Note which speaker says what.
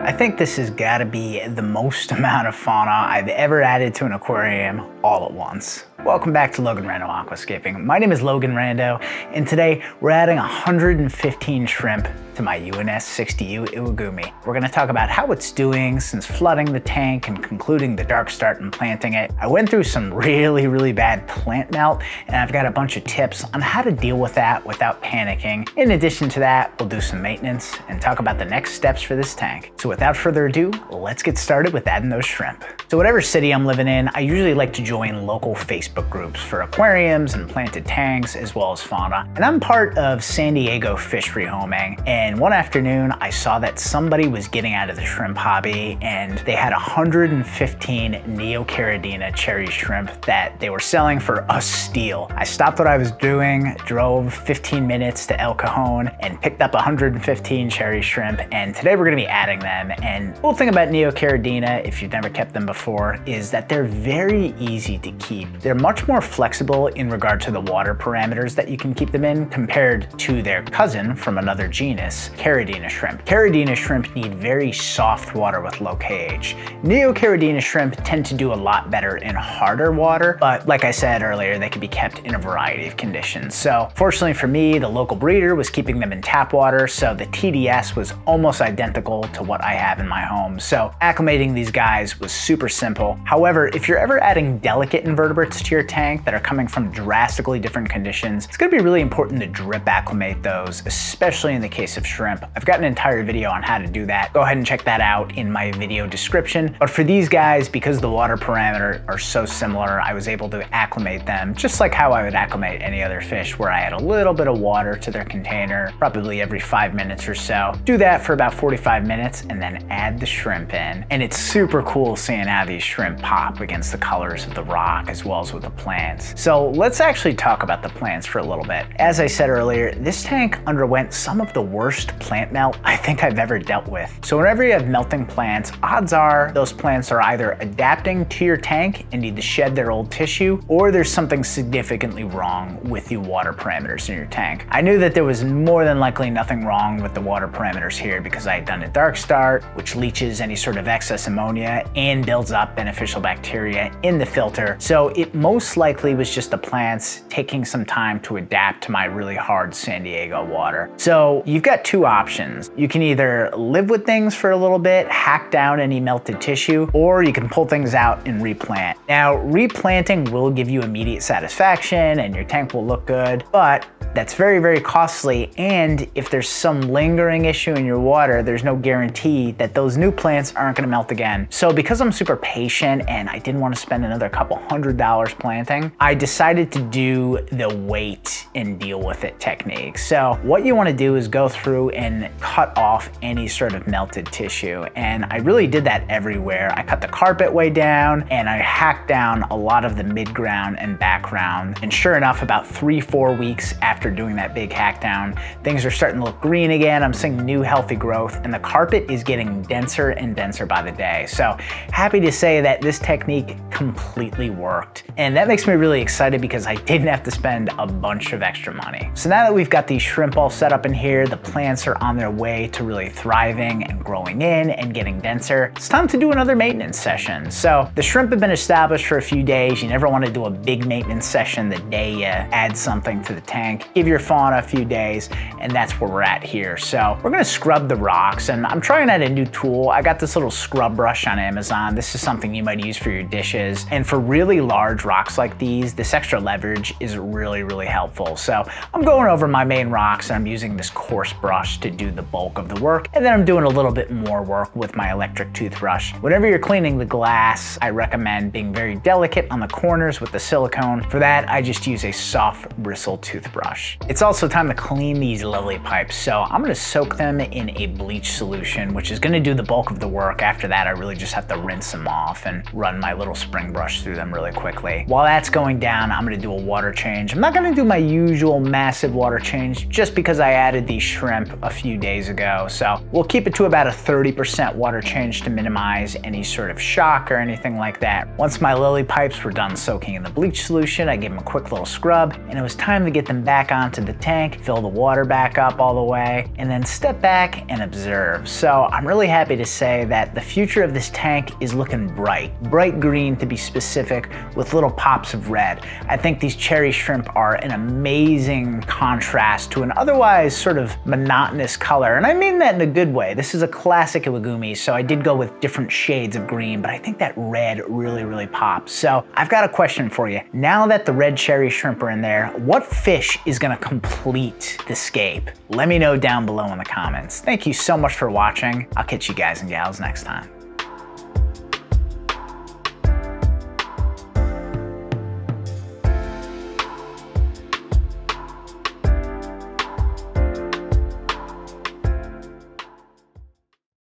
Speaker 1: I think this has got to be the most amount of fauna I've ever added to an aquarium all at once. Welcome back to Logan Rando Aquascaping. My name is Logan Rando, and today we're adding 115 shrimp to my UNS 60U Iwagumi. We're gonna talk about how it's doing since flooding the tank and concluding the dark start and planting it. I went through some really bad plant melt, and I've got a bunch of tips on how to deal with that without panicking. In addition to that, we'll do some maintenance and talk about the next steps for this tank. So without further ado, let's get started with adding those shrimp. So whatever city I'm living in, I usually like to join local Facebook groups for aquariums and planted tanks as well as fauna. And I'm part of San Diego fish rehoming, and one afternoon I saw that somebody was getting out of the shrimp hobby and they had 115 Neocaridina cherry shrimp that they were selling for a steal. I stopped what I was doing, drove 15 minutes to El Cajon and picked up 115 cherry shrimp, and today we're gonna be adding them. And the cool thing about Neocaridina, if you've never kept them before, is that they're very easy to keep. They're much more flexible in regard to the water parameters that you can keep them in compared to their cousin from another genus, Caridina shrimp. Caridina shrimp need very soft water with low pH. Neocaridina shrimp tend to do a lot better in harder water, but like I said earlier, they can be kept in a variety of conditions. So fortunately for me, the local breeder was keeping them in tap water, so the TDS was almost identical to what I have in my home. So acclimating these guys was super simple. However, if you're ever adding delicate invertebrates to your tank that are coming from drastically different conditions, it's gonna be really important to drip acclimate those, especially in the case of shrimp. I've got an entire video on how to do that. Go ahead and check that out in my video description. But for these guys, because the water parameters are so similar, I was able to acclimate them just like how I would acclimate any other fish, where I add a little bit of water to their container, probably every 5 minutes or so. Do that for about 45 minutes and then add the shrimp in. And it's super cool seeing how these shrimp pop against the colors of the rock as well as with the plants. So let's actually talk about the plants for a little bit. As I said earlier, this tank underwent some of the worst plant melt I think I've ever dealt with. So whenever you have melting plants, odds are those plants are either adapting to your tank and need to shed their old tissue, or there's something significantly wrong with the water parameters in your tank. I knew that there was more than likely nothing wrong with the water parameters here because I had done a dark start, which leaches any sort of excess ammonia and builds up beneficial bacteria in the filter. So it most likely was just the plants taking some time to adapt to my really hard San Diego water. So you've got two options. You can either live with things for a little bit, hack down any melted tissue, or you can pull things out and replant. Now, replanting will give you immediate satisfaction and your tank will look good, but that's very costly, and if there's some lingering issue in your water, there's no guarantee that those new plants aren't gonna melt again. So because I'm super patient and I didn't want to spend another couple $100 planting, I decided to do the wait and deal with it technique. So what you want to do is go through and cut off any sort of melted tissue, and I really did that everywhere. I cut the carpet way down and I hacked down a lot of the mid-ground and background, and sure enough, about 3-4 weeks after doing that big hack down, things are starting to look green again. I'm seeing new healthy growth, and the carpet is getting denser and denser by the day. So happy to say that this technique completely worked, and that makes me really excited because I didn't have to spend a bunch of extra money. So now that we've got these shrimp all set up in here, the plants are on their way to really thriving and growing in and getting denser, it's time to do another maintenance session. So the shrimp have been established for a few days. You never want to do a big maintenance session the day you add something to the tank. Give your fauna a few days, and that's where we're at here. So we're gonna scrub the rocks, and I'm trying out a new tool. I got this little scrub brush on Amazon. This is something you might use for your dishes, and for really large rocks like these, this extra leverage is really helpful. So I'm going over my main rocks and I'm using this coarse brush to do the bulk of the work, and then I'm doing a little bit more work with my electric toothbrush. Whenever you're cleaning the glass, I recommend being very delicate on the corners with the silicone. For that, I just use a soft bristle toothbrush. It's also time to clean these lovely pipes, so I'm gonna soak them in a bleach solution, which is gonna do the bulk of the work. After that, I really just have to rinse them off and run my little spring brush through them really quickly. While that's going down, I'm gonna do a water change. I'm not gonna do my usual massive water change just because I added these shrimp a few days ago. So we'll keep it to about a 30% water change to minimize any sort of shock or anything like that. Once my lily pipes were done soaking in the bleach solution, I gave them a quick little scrub, and it was time to get them back onto the tank, fill the water back up all the way, and then step back and observe. So I'm really happy to say that the future of this tank is looking bright green to be specific, with little pops of red. I think these cherry shrimp are an amazing contrast to an otherwise sort of monotonous color, and I mean that in a good way. This is a classic Iwagumi, so I did go with different shades of green, but I think that red really pops. So I've got a question for you. Now that the red cherry shrimp are in there, what fish is gonna complete the scape? Let me know down below in the comments. Thank you so much for watching. I'll catch you guys and gals next time.